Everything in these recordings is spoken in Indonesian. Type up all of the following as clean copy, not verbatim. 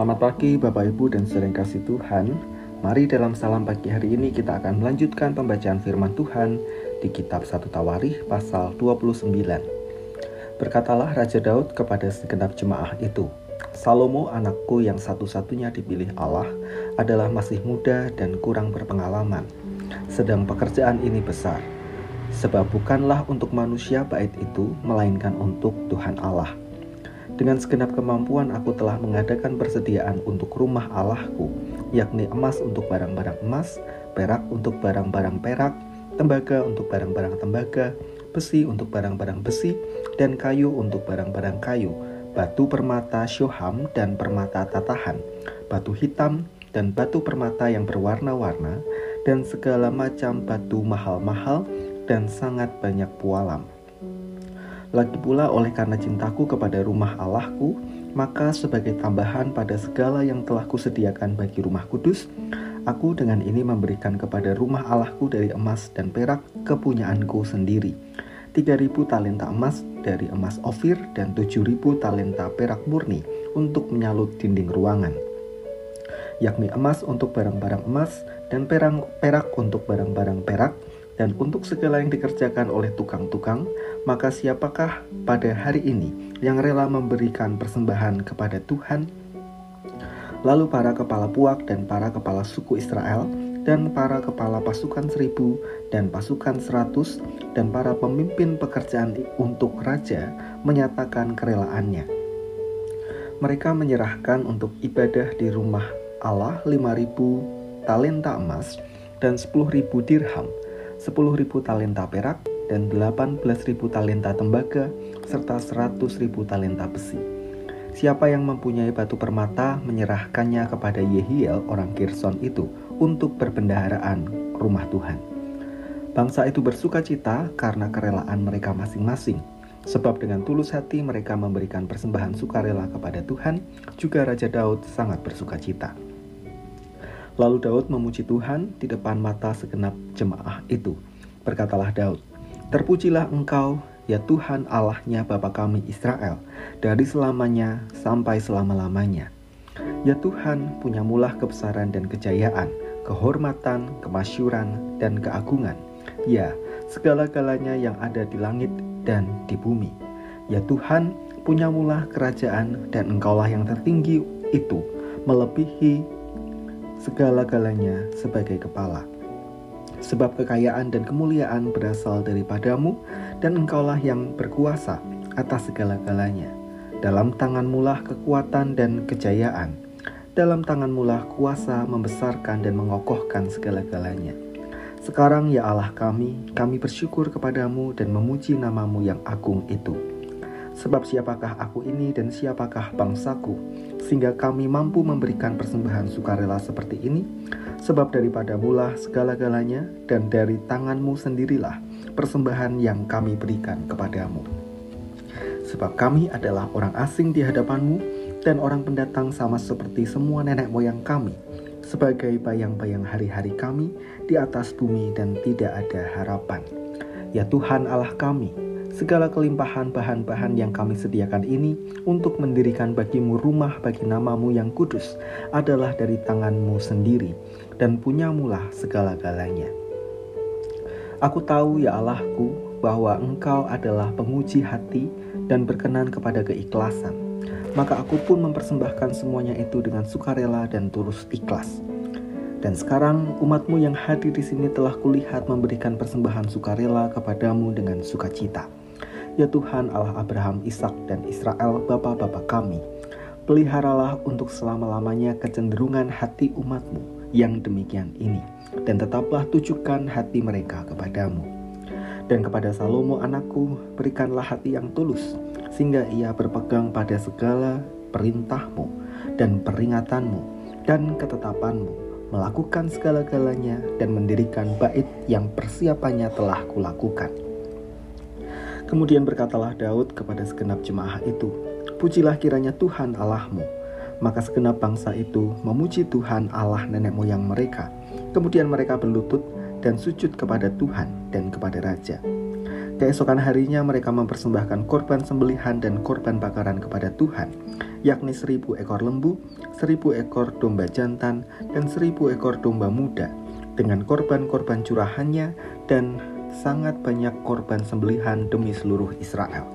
Selamat pagi Bapak Ibu dan saudara yang kasih Tuhan. Mari dalam salam pagi hari ini kita akan melanjutkan pembacaan firman Tuhan di kitab 1 Tawarikh pasal 29. Berkatalah Raja Daud kepada segenap jemaah itu, Salomo anakku yang satu-satunya dipilih Allah adalah masih muda dan kurang berpengalaman. Sedang pekerjaan ini besar, sebab bukanlah untuk manusia bait itu, melainkan untuk Tuhan Allah. Dengan segenap kemampuan aku telah mengadakan persediaan untuk rumah Allahku, yakni emas untuk barang-barang emas, perak untuk barang-barang perak, tembaga untuk barang-barang tembaga, besi untuk barang-barang besi, dan kayu untuk barang-barang kayu, batu permata syoham dan permata tatahan, batu hitam dan batu permata yang berwarna-warna, dan segala macam batu mahal-mahal dan sangat banyak pualam. Lagi pula oleh karena cintaku kepada rumah Allahku, maka sebagai tambahan pada segala yang telah kusediakan bagi rumah kudus, aku dengan ini memberikan kepada rumah Allahku dari emas dan perak kepunyaanku sendiri, 3.000 talenta emas dari emas Ofir dan 7.000 talenta perak murni untuk menyalut dinding ruangan, yakni emas untuk barang-barang emas dan perak untuk barang-barang perak, dan untuk segala yang dikerjakan oleh tukang-tukang. Maka siapakah pada hari ini yang rela memberikan persembahan kepada Tuhan? Lalu para kepala puak dan para kepala suku Israel dan para kepala pasukan 1.000 dan pasukan 100 dan para pemimpin pekerjaan untuk raja menyatakan kerelaannya. Mereka menyerahkan untuk ibadah di rumah Allah 5.000 talenta emas dan 10.000 dirham, 10.000 talenta perak dan 18.000 talenta tembaga serta 100.000 talenta besi. Siapa yang mempunyai batu permata menyerahkannya kepada Yehiel orang Gerson itu untuk perbendaharaan rumah Tuhan. Bangsa itu bersukacita karena kerelaan mereka masing-masing, sebab dengan tulus hati mereka memberikan persembahan sukarela kepada Tuhan. Juga Raja Daud sangat bersukacita. Lalu Daud memuji Tuhan di depan mata segenap jemaah itu. Berkatalah Daud, "Terpujilah Engkau, ya Tuhan Allahnya Bapa kami Israel, dari selamanya sampai selama-lamanya. Ya Tuhan, punyamulah kebesaran dan kejayaan, kehormatan, kemasyuran, dan keagungan. Ya, segala-galanya yang ada di langit dan di bumi. Ya Tuhan, punyamulah kerajaan, dan Engkaulah yang tertinggi itu, melebihi segala-galanya sebagai kepala. Sebab kekayaan dan kemuliaan berasal daripadamu, dan Engkaulah yang berkuasa atas segala-galanya. Dalam tanganmulah kekuatan dan kejayaan. Dalam tanganmulah kuasa membesarkan dan mengokohkan segala-galanya. Sekarang ya Allah kami bersyukur kepadamu dan memuji namamu yang agung itu. Sebab siapakah aku ini dan siapakah bangsaku, sehingga kami mampu memberikan persembahan sukarela seperti ini? Sebab daripadamulah segala-galanya, dan dari tanganmu sendirilah persembahan yang kami berikan kepadamu. Sebab kami adalah orang asing di hadapanmu, dan orang pendatang sama seperti semua nenek moyang kami, sebagai bayang-bayang hari-hari kami di atas bumi, dan tidak ada harapan. Ya Tuhan Allah kami, segala kelimpahan bahan-bahan yang kami sediakan ini untuk mendirikan bagimu rumah bagi namamu yang kudus adalah dari tanganmu sendiri, dan punyamulah segala-galanya. Aku tahu ya Allahku bahwa Engkau adalah penguji hati dan berkenan kepada keikhlasan. Maka aku pun mempersembahkan semuanya itu dengan sukarela dan tulus ikhlas. Dan sekarang umatmu yang hadir di sini telah kulihat memberikan persembahan sukarela kepadamu dengan sukacita. Ya Tuhan Allah Abraham, Ishak, dan Israel bapa-bapa kami, peliharalah untuk selama-lamanya kecenderungan hati umatmu yang demikian ini, dan tetaplah tujukan hati mereka kepadamu. Dan kepada Salomo anakku berikanlah hati yang tulus, sehingga ia berpegang pada segala perintahmu dan peringatanmu dan ketetapanmu, melakukan segala-galanya dan mendirikan bait yang persiapannya telah kulakukan." Kemudian berkatalah Daud kepada segenap jemaah itu, "Pujilah kiranya Tuhan Allahmu." Maka segenap bangsa itu memuji Tuhan Allah nenek moyang mereka. Kemudian mereka berlutut dan sujud kepada Tuhan dan kepada Raja. Keesokan harinya mereka mempersembahkan korban sembelihan dan korban bakaran kepada Tuhan, yakni 1.000 ekor lembu, 1.000 ekor domba jantan, dan 1.000 ekor domba muda, dengan korban-korban curahannya dan sangat banyak korban sembelihan demi seluruh Israel.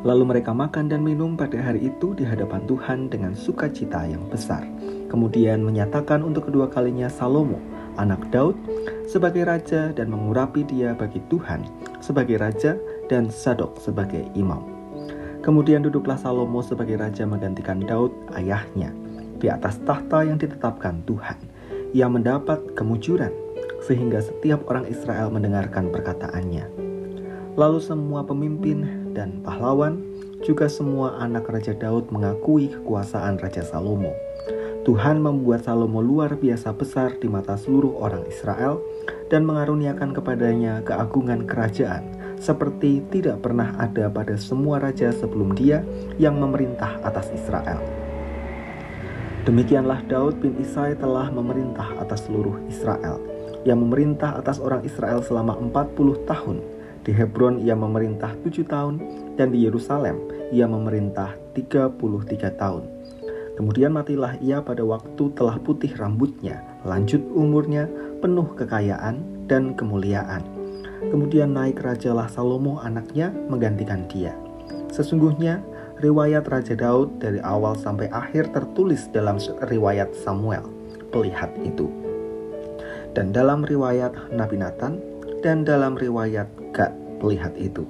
Lalu mereka makan dan minum pada hari itu di hadapan Tuhan dengan sukacita yang besar. Kemudian menyatakan untuk kedua kalinya Salomo, anak Daud, sebagai raja dan mengurapi dia bagi Tuhan sebagai raja dan Sadok sebagai imam. Kemudian duduklah Salomo sebagai raja menggantikan Daud ayahnya di atas tahta yang ditetapkan Tuhan. Ia mendapat kemujuran sehingga setiap orang Israel mendengarkan perkataannya. Lalu semua pemimpin dan pahlawan, juga semua anak Raja Daud mengakui kekuasaan Raja Salomo. Tuhan membuat Salomo luar biasa besar di mata seluruh orang Israel dan mengaruniakan kepadanya keagungan kerajaan seperti tidak pernah ada pada semua raja sebelum dia yang memerintah atas Israel. Demikianlah Daud bin Isai telah memerintah atas seluruh Israel. Ia memerintah atas orang Israel selama 40 tahun. Di Hebron ia memerintah 7 tahun dan di Yerusalem ia memerintah 33 tahun. Kemudian matilah ia pada waktu telah putih rambutnya, lanjut umurnya, penuh kekayaan dan kemuliaan. Kemudian naik rajalah Salomo anaknya menggantikan dia. Sesungguhnya riwayat Raja Daud dari awal sampai akhir tertulis dalam riwayat Samuel, pelihat itu, dan dalam riwayat Nabi Nathan, dan dalam riwayat Gad, pelihat itu,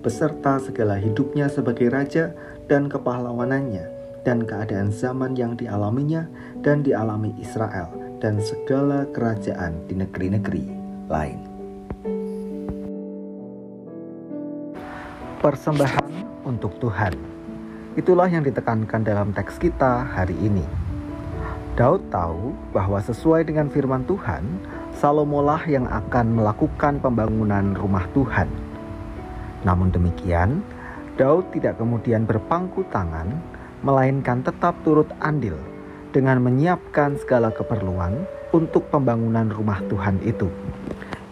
beserta segala hidupnya sebagai raja dan kepahlawanannya, dan keadaan zaman yang dialaminya dan dialami Israel, dan segala kerajaan di negeri-negeri lain. Persembahan untuk Tuhan. Itulah yang ditekankan dalam teks kita hari ini. Daud tahu bahwa sesuai dengan firman Tuhan, Salomo lah yang akan melakukan pembangunan rumah Tuhan. Namun demikian, Daud tidak kemudian berpangku tangan, melainkan tetap turut andil dengan menyiapkan segala keperluan untuk pembangunan rumah Tuhan itu.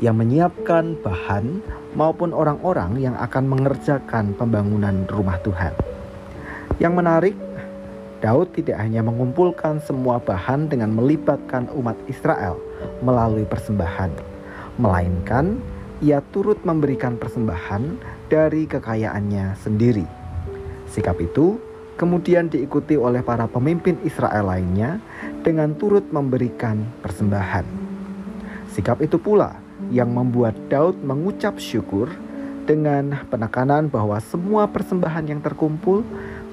Ia menyiapkan bahan maupun orang-orang yang akan mengerjakan pembangunan rumah Tuhan. Yang menarik, Daud tidak hanya mengumpulkan semua bahan dengan melibatkan umat Israel melalui persembahan, melainkan ia turut memberikan persembahan dari kekayaannya sendiri. Sikap itu kemudian diikuti oleh para pemimpin Israel lainnya dengan turut memberikan persembahan. Sikap itu pula yang membuat Daud mengucap syukur dengan penekanan bahwa semua persembahan yang terkumpul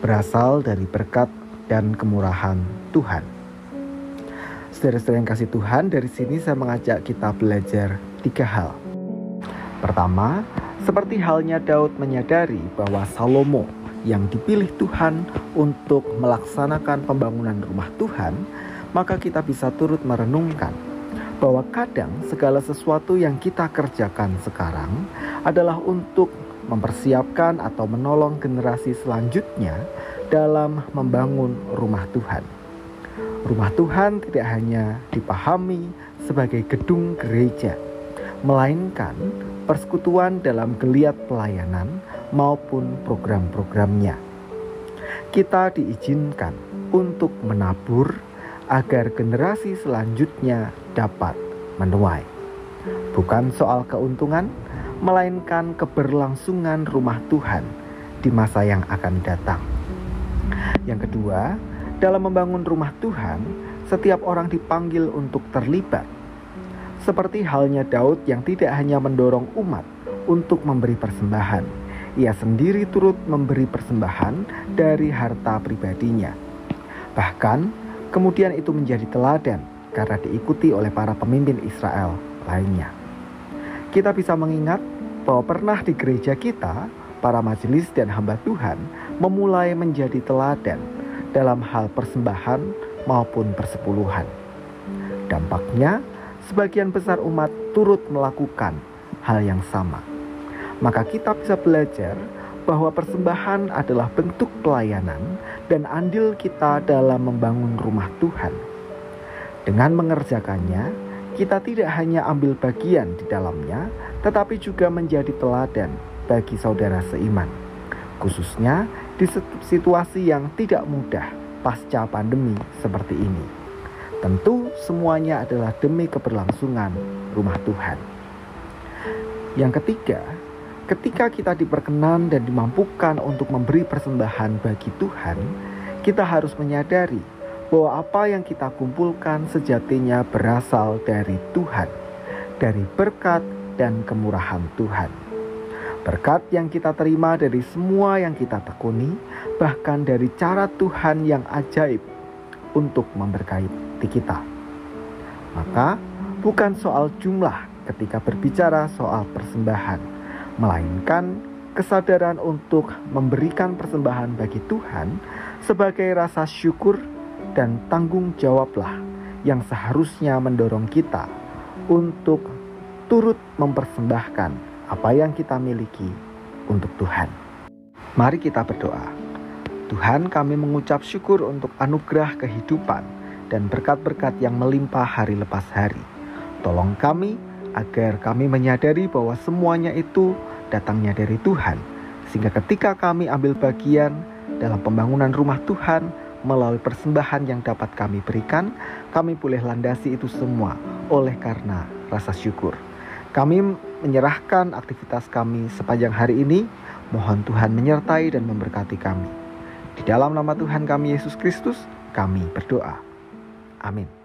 berasal dari berkat dan kemurahan Tuhan. Saudara-saudara yang kasih Tuhan, dari sini saya mengajak kita belajar 3 hal. Pertama, seperti halnya Daud menyadari bahwa Salomo yang dipilih Tuhan untuk melaksanakan pembangunan rumah Tuhan, maka kita bisa turut merenungkan bahwa kadang segala sesuatu yang kita kerjakan sekarang adalah untuk mempersiapkan atau menolong generasi selanjutnya dalam membangun rumah Tuhan. Rumah Tuhan tidak hanya dipahami sebagai gedung gereja, melainkan persekutuan dalam geliat pelayanan maupun program-programnya. Kita diizinkan untuk menabur agar generasi selanjutnya dapat menuai. Bukan soal keuntungan, melainkan keberlangsungan rumah Tuhan di masa yang akan datang. Yang kedua, dalam membangun rumah Tuhan, setiap orang dipanggil untuk terlibat. Seperti halnya Daud yang tidak hanya mendorong umat untuk memberi persembahan, ia sendiri turut memberi persembahan dari harta pribadinya. Bahkan, kemudian itu menjadi teladan karena diikuti oleh para pemimpin Israel lainnya. Kita bisa mengingat bahwa pernah di gereja kita, para majelis dan hamba Tuhan memulai menjadi teladan dalam hal persembahan maupun persepuluhan. Dampaknya, sebagian besar umat turut melakukan hal yang sama. Maka kita bisa belajar bahwa persembahan adalah bentuk pelayanan dan andil kita dalam membangun rumah Tuhan. Dengan mengerjakannya, kita tidak hanya ambil bagian di dalamnya, tetapi juga menjadi teladan bagi saudara seiman, khususnya di situasi yang tidak mudah pasca pandemi seperti ini. Tentu semuanya adalah demi keberlangsungan rumah Tuhan. Yang ketiga, ketika kita diperkenan dan dimampukan untuk memberi persembahan bagi Tuhan, kita harus menyadari bahwa apa yang kita kumpulkan sejatinya berasal dari Tuhan, dari berkat dan kemurahan Tuhan. Berkat yang kita terima dari semua yang kita tekuni, bahkan dari cara Tuhan yang ajaib untuk memberkati kita. Maka bukan soal jumlah ketika berbicara soal persembahan, melainkan kesadaran untuk memberikan persembahan bagi Tuhan sebagai rasa syukur dan tanggung jawablah yang seharusnya mendorong kita untuk turut mempersembahkan apa yang kita miliki untuk Tuhan. Mari kita berdoa. Tuhan, kami mengucap syukur untuk anugerah kehidupan dan berkat-berkat yang melimpah hari lepas hari. Tolong kami agar kami menyadari bahwa semuanya itu datangnya dari Tuhan, sehingga ketika kami ambil bagian dalam pembangunan rumah Tuhan melalui persembahan yang dapat kami berikan, kami boleh landasi itu semua oleh karena rasa syukur. Kami menyerahkan aktivitas kami sepanjang hari ini. Mohon Tuhan menyertai dan memberkati kami. Di dalam nama Tuhan kami Yesus Kristus, kami berdoa. Amin.